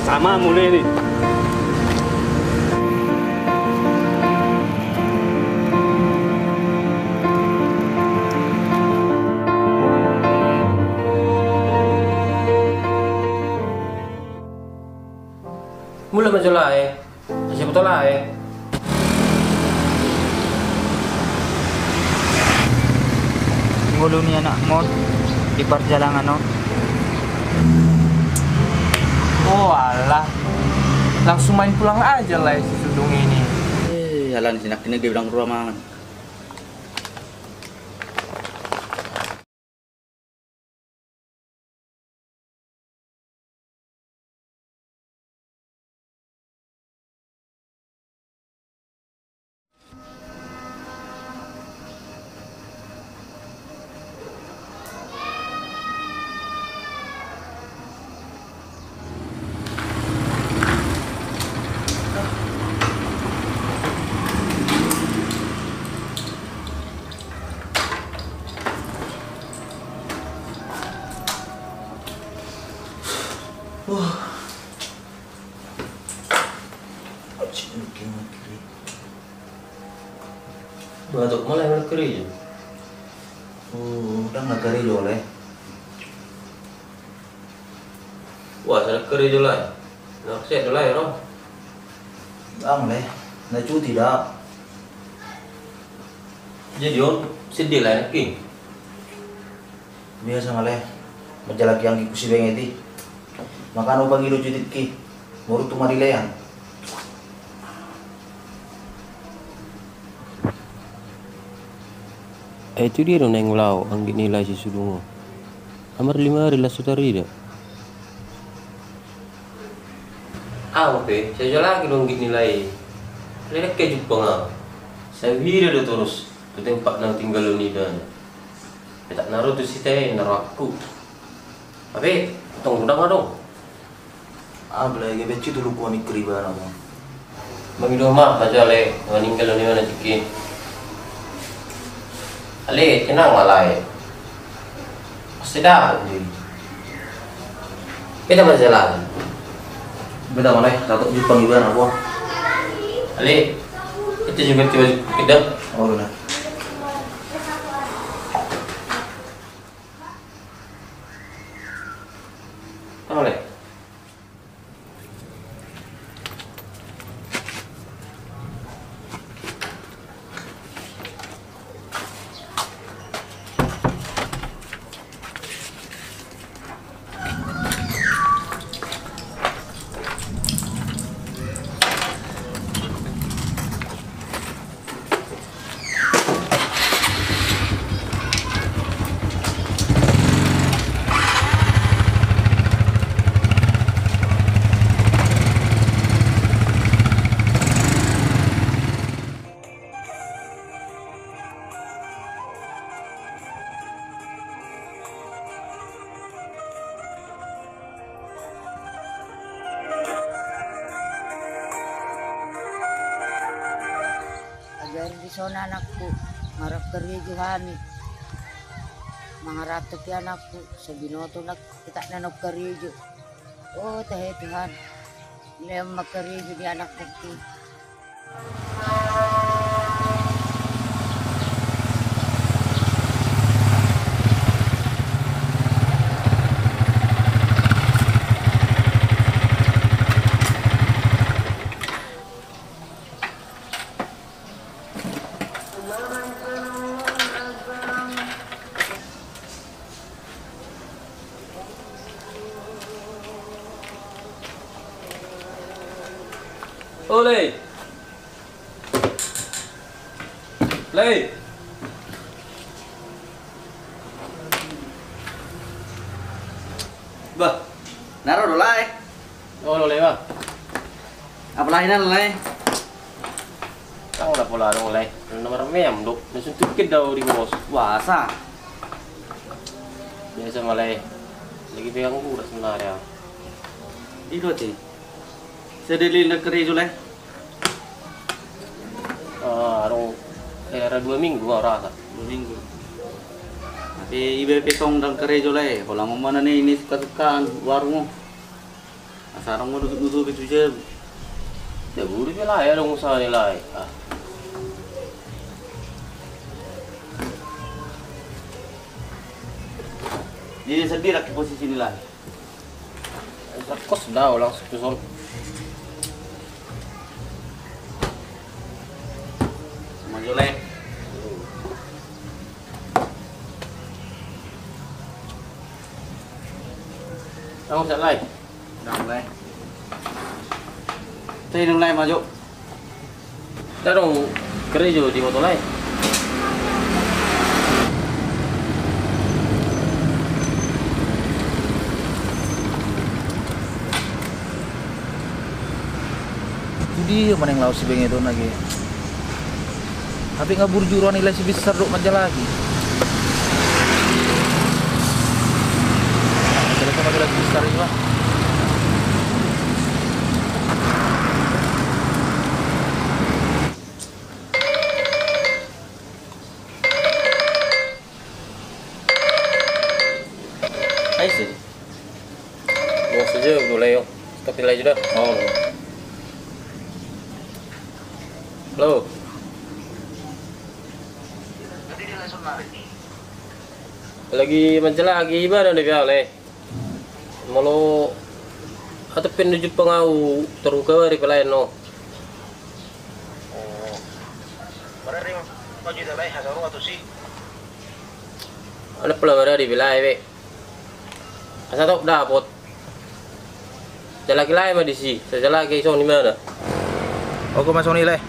Sama mulai nih. Mula masalah siapa tahu lah Ngulo ni anak mo di perjalanan no. Oh alah, langsung main pulang aja lah si Sudung ini. Jalan sinak ini dia bilang rumah. Batuk mulai kerja. Udah nggak kerja oleh. Wah, saya kerja lah. Nak set lah ya, Rom. Bang leh, nggak cuti dah. Jadi on sedih lah king. Biasa ngaleh, menjalaki yang kusi bengeti. Makan upang ilu cuti ki, murut tu marilean. Itu dia dong yang lau, ang dinilai si Sudungo. Amar 5 hari lah sutari dah. Oke, saya jual lagi dong dinilai. Lihat kayak Jepang ah. Saya hira dah terus. Tu tempat nang tinggal ni dan. Tak naruh tu si teh naruh aku. Tapi, tong udang dong. Boleh gebeci tu lupa ni keriban abang. Bagi rumah aja le, meninggal ni mana cikin. Ale, tenang malai. Pasti dapat ni. Beda masalah. Beda mana? Takut Jepang gimana abang? Ale, itu juga tiba kita. Oh benar. Oleh. Ajar di sana anakku, marap kerja kami. Mengharap tapi anakku, sebinoto nak kita nanok kerja. Oh teh Tuhan, lem kerja di anakku. Oleh. Lei. Bah, naruh dulu lah. Oh, lei ba? Apalagi nalai. Kang udah pola dong lei. Nomor mem dok. Nasuntuk daw di bos. Wasa. Biasa malay. Lagi pegang udah sebenarnya. Itu sih. Sedeli nak kerja lah. Arong era 2 minggu rasa. 2 minggu. Tapi ibe petong dan kerja lah. Kalau mau mana nih ini suka-suka warung. Sarang mo duduk itu je. Ya buru lah ya dong usaha nilai. Ah. Jadi sedih lagi posisi nilai. Kos dah langsung susun. Maju leh. Kamu bisa lain. Dong leh. Tadi dong leh maju. Dah dong kerja di motor lain. Dia mana yang laut si beng itu lagi. Tapi nggak burjuruan nilai si besar dok manja lagi. Kalau sama nilai si besar ini mah. Hai sih. Mau saja boleh yo. Stop nilai sudah. Oh. Halo. Lagi mencela lagi ibadah nih oleh. Malu atau penuju pengau terungkau dari pelayan no. Oh. Mana ring maju dah leh hasaru atau si? Ada pelanggaran di wilayah be. Asa tak dapat. Jalan lagi mah di si. Saya lagi iso ni mana? Aku masuk nilai.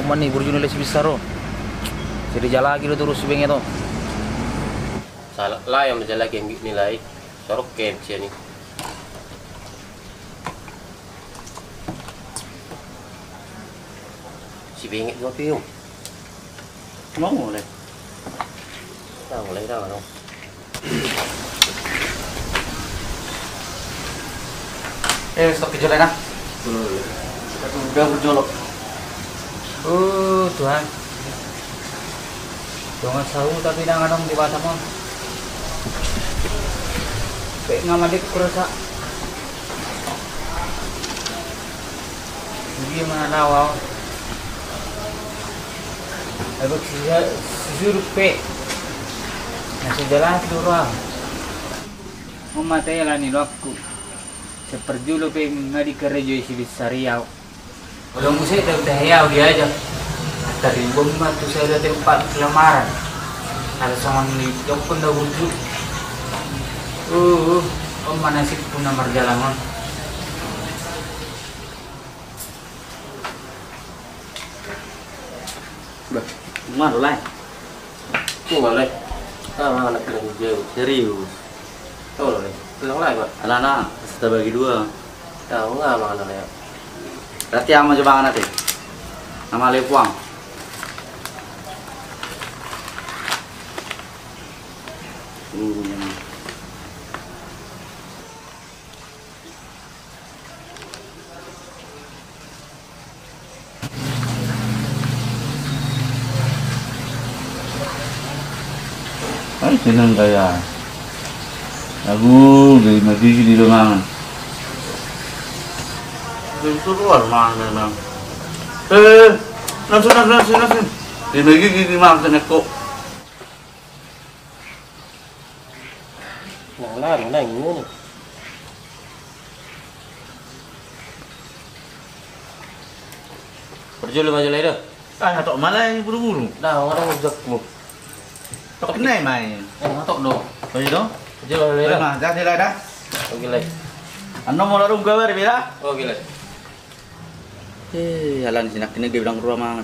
Oman nih burju nilai si besar oh. Jadi jalan lagi terus si beng itu. Salah lah yang berjalan lagi nilai. Sorok kem sih ni. Si bengek dua piung. Mau boleh. Dah mulai dah no. Stop kejualan nah. Udah berjolok. Tuhan. Jangan sahu tapi nanganong di bata mo. Kayak ngamadik kurasa. Hindi mananawaw. Abag sizurupe. Nasa jalan turang. Mamatay ala ni Lokku. Sa perjulo pe nga di karejo si Bisariyaw. Walang musay tagtahiyaw di aja. At tarimbong matu sa tempat kelamaran. Ada sama nito pun dah wujud. Manasik pun na marjalangan. Mana lah? Tu malai. Sama anak kena jauh. Serius. Tahu lah. Pulang lain pak. Anak-anak, kita bagi dua. Tahu nggak mana ya? Berarti ama coba nanti. Nama Lepuang. Ay, senang kaya. Aku dari mati di rumah. Itu luar mana nang? Langsung. Di lagi gini makan aku. Nang ini nih. Berjual maju lagi dah. Atok mana ini buru-buru? Dah orang ujak mu. Tok kenai main. Ngatok dong. Bagi dong. Berjual lagi dah. Mah, dah sila dah. Oke lagi. Ano mo larong gawa rin bila? Oke lagi. Halan sinak kini bilang rumah.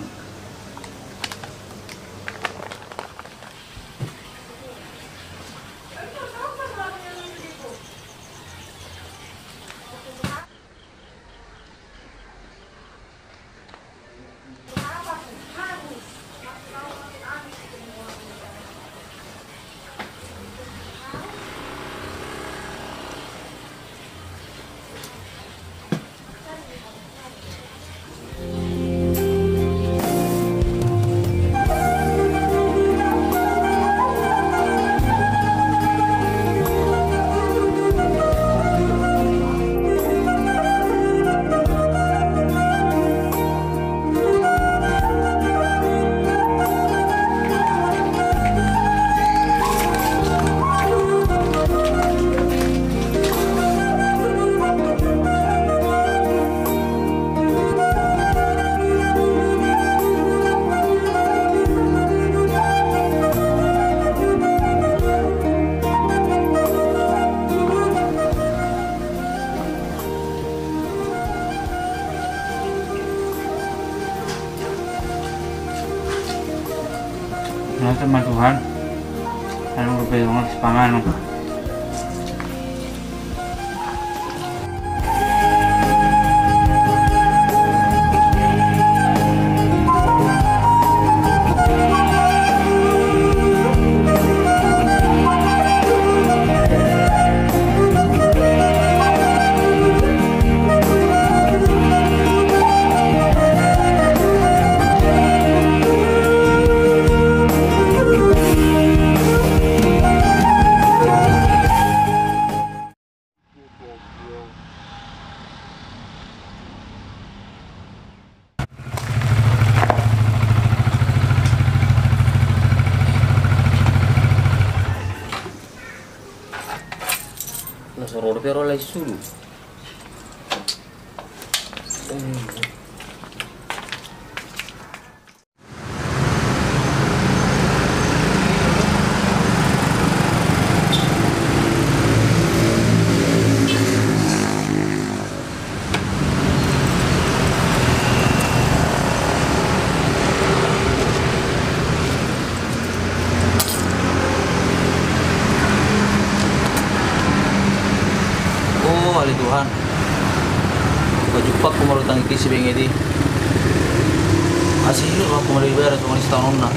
Nah, teman Tuhan, anu berpedoman sepangan. Nasoro pero lay sulu. Oh, ali Tuhan. Kajumpa ko marutang iti si Beng edi. Asilo ako maribera to manis taon na.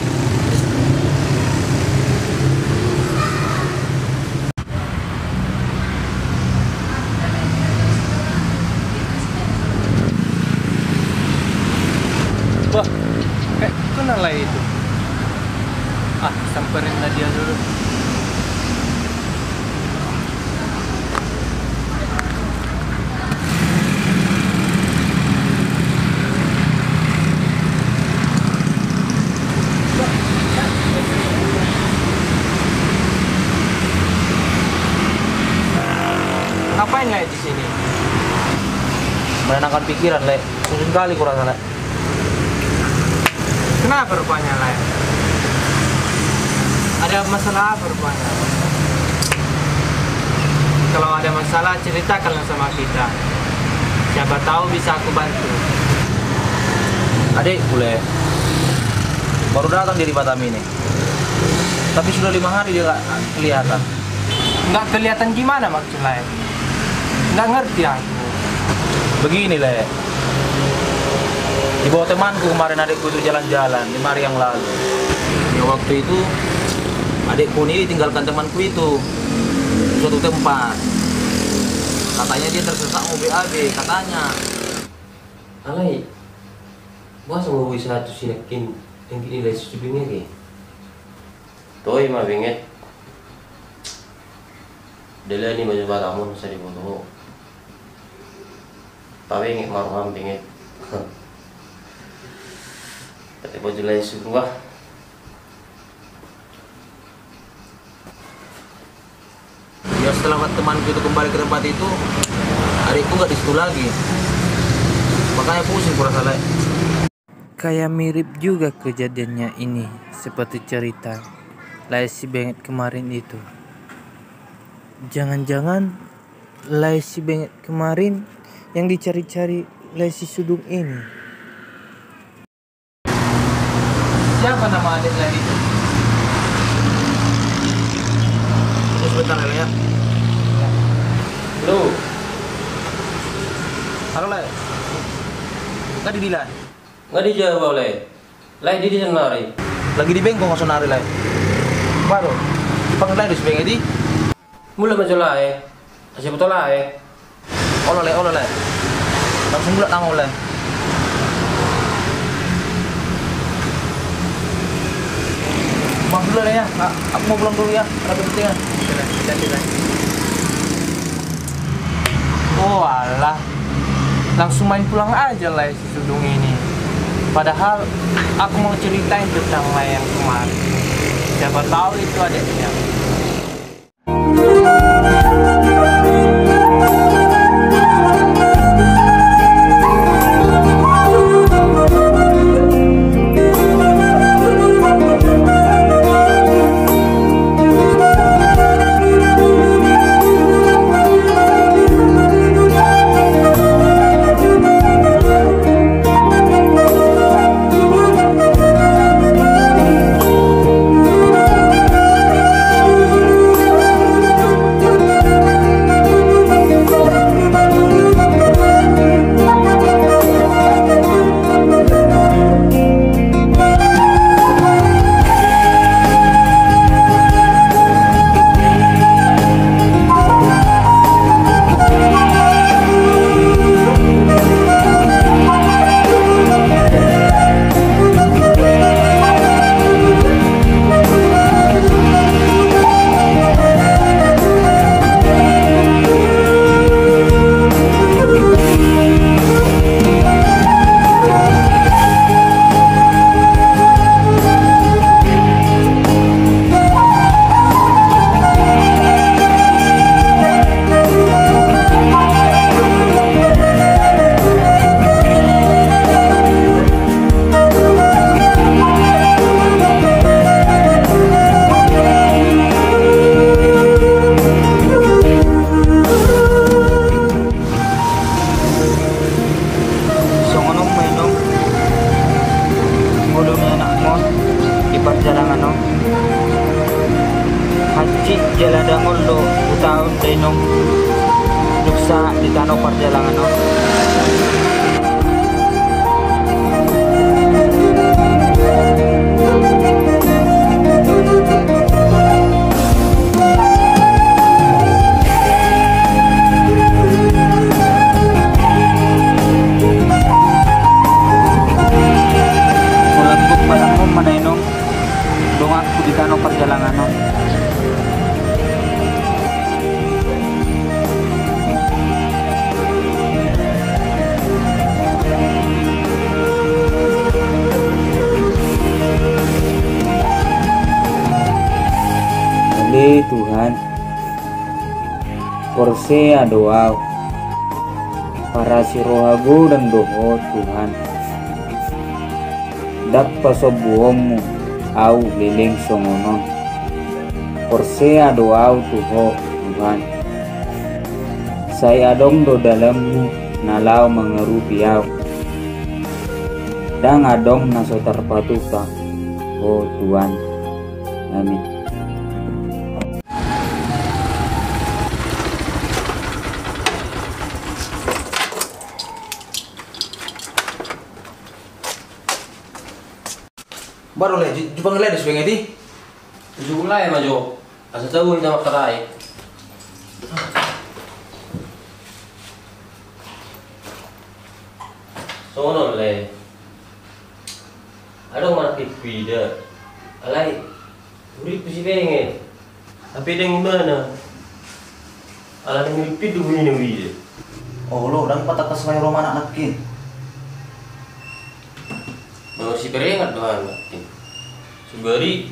Wah, kayak kenal lah itu. Ah, samperin na dia dulu. Ngapain lah di sini? Menenangkan pikiran, Le. Susun kali kurang Le. Kenapa rupanya lah? Ada masalah apa rupanya? Kalau ada masalah ceritakan sama kita. Siapa tahu bisa aku bantu. Adik, boleh. Baru datang dari Batam ini. Tapi sudah 5 hari dia nggak kelihatan. Nggak kelihatan gimana maksudnya? Nggak ngerti aku. Begini, Le. Di bawah temanku kemarin adikku itu jalan-jalan 5 hari yang lalu. Ya waktu itu adikku ini ditinggalkan temanku itu di suatu tempat. Katanya dia tersesat mau BAB, katanya. Alay, masa mau bisa satu sinakin yang kini lay susubingnya ke? Toy mah binget. Dala ni macam batamu sa diboto. Pabingit maruham binget. Tapi baju lay suruh. Ya setelah temanku itu kembali ke tempat itu, adikku nggak di situ lagi. Makanya pusing kurasa Le. Kayak mirip juga kejadiannya ini seperti cerita Laisi Benget kemarin itu. Jangan-jangan Laisi Benget kemarin yang dicari-cari Laisi Sudung ini. Siapa nama adik lain itu? Tunggu sebentar Le ya. Lu, Halo Le. Tadi Dilan. nggak dijawab lay. Lay di sana ray. Lagi di bengkong sonari Le. Baru. Panggil lagi di bengedi. Mula macam lay. Asyik betul lay. Olo Le. Langsung bulat nangol Le. Bang dulu Le ya. Aku mau pulang dulu ya. Ada kepentingan. Oh alah, langsung main pulang aja lah si Sudung ini. Padahal aku mau ceritain tentang layang kemarin. Siapa tahu itu adiknya. perjalanan no. Haji jalan lo utahun denong duksa di tanah perjalanan no. Mulambok palang mo manayong dongak ko di tanah perjalanan no. Tuhan, Korsea doa para sirohago dan doho Tuhan, dak pasobuhommu au liling songonon, Korsea doa tuho Tuhan, saya adong do dalammu nalau mengerupiau, dang adong naso terpatuka, oh Tuhan, amin. Baru le, jupang le di sebengnya di. Tujuh mulai maju. Asa tahu kita makarai. Sono le. Ada mana kipida. Alai. Urip si pengen. Tapi dengan mana? Alai ngipid dulu ini wide. Oh lo, dan patah kesesuai roman anak kin. Mau si perengat doang. Subari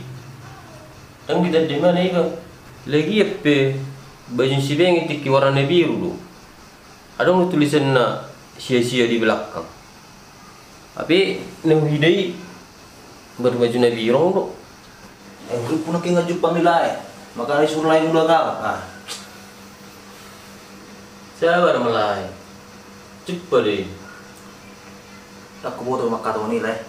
tang kita di mana itu? Lagi apa? Baju si beng itu warna biru lu. Ada tulisan na sia-sia di belakang. Tapi nang hidai berbaju biru lu. Lu pun nak Jepang nilai. Maka disuruh lain udah kau. Sabar malai. Cepat deh. Tak kubuat rumah kata nilai.